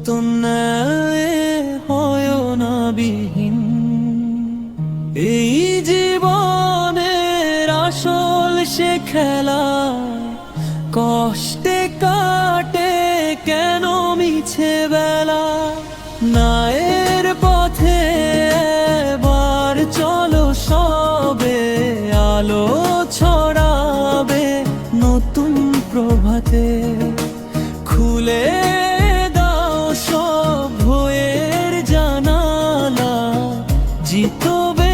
তোমরা হয় না বিহীন। এই জীবনের আসল সে খেলা কষ্টে কাটে কেন মিছে বেলা। নায়ের পথে এবার চলো সবে, আলো ছড়াবে নতুন প্রভাতে। খুলে দাও সব ভয়ের জানালা, জিতবে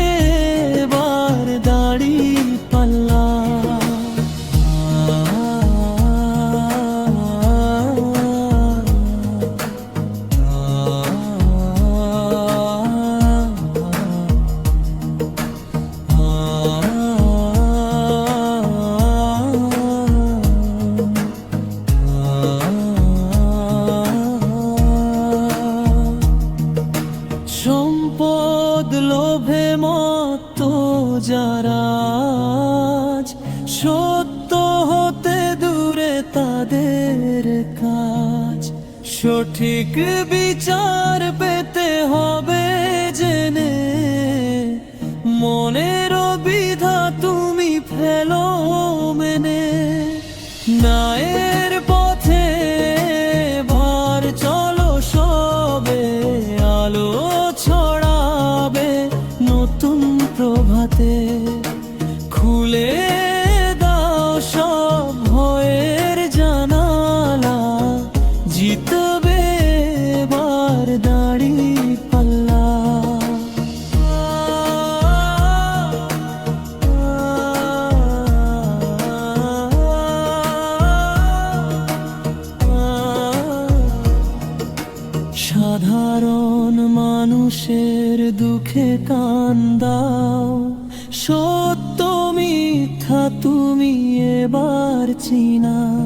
এবার দাড়ি পাল্লা। সম্পদ লোভে মত্ত যারা আজ, সত্য হতে দূরে তাদের কাজ। সঠিক বিচার পেতে হবে জেনে, মনের বিধা তুমি ফেলো মেনে। নায়ের পথে ভার চলো সবে, আলো ছড়াবে নতুন প্রভাতে। খুলে দাও সব ভয়ের জানালা, জিতবে এবার দাড়ি পাল্লা। সাধারণ মানুষের দুঃখে কান দাও, সত্য মিথ্যা তুমি এবার চিনাও।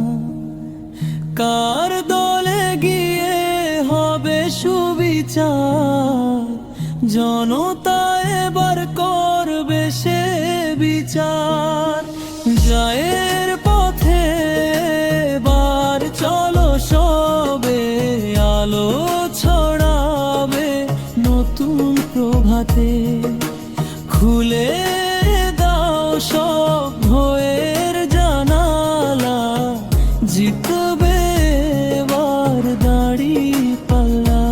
কার দলে গিয়ে হবে সুবিচার, জনতা এবার করবে সে বিচার। জয়ের পথে এবার চলো সবে, আলো ছড়াবে নতুন প্রভাতে। খুলে দাও সব ভয়ের জানালা, জিতবে এবার দাড়ি পাল্লা।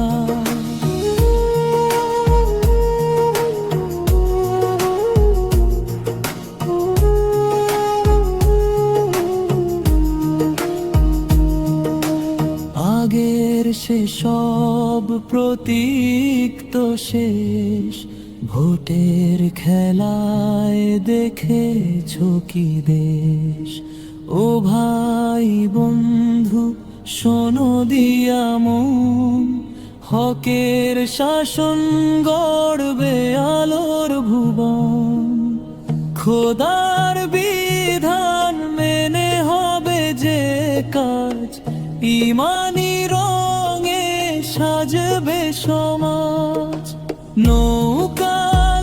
আগের সে সব প্রতীক তো শেষ, ভোটের খেলায় দেখেছো কি দেশ। ও ভাই বন্ধু শোনো দিয়া মন, হকের শাসন গড়বে আলোর ভুবন। খোদার বিধান মেনে হবে যে কাজ, ইমানি রঙে সাজবে সমাজ। নৌকা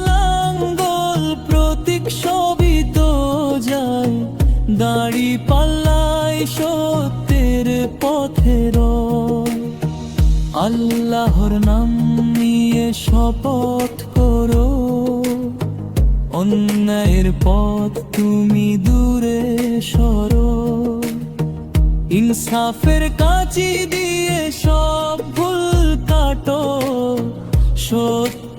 লাঙ্গল প্রতীক সবই তো যায়, দাড়ি পাল্লাই সত্যের পথের। আল্লাহর নাম নিয়ে শপথ করো, অন্যায়ের পথ তুমি দূরে সরো। ইনসাফের কাঁচি দিয়ে সব ভুল কাটো, সত্য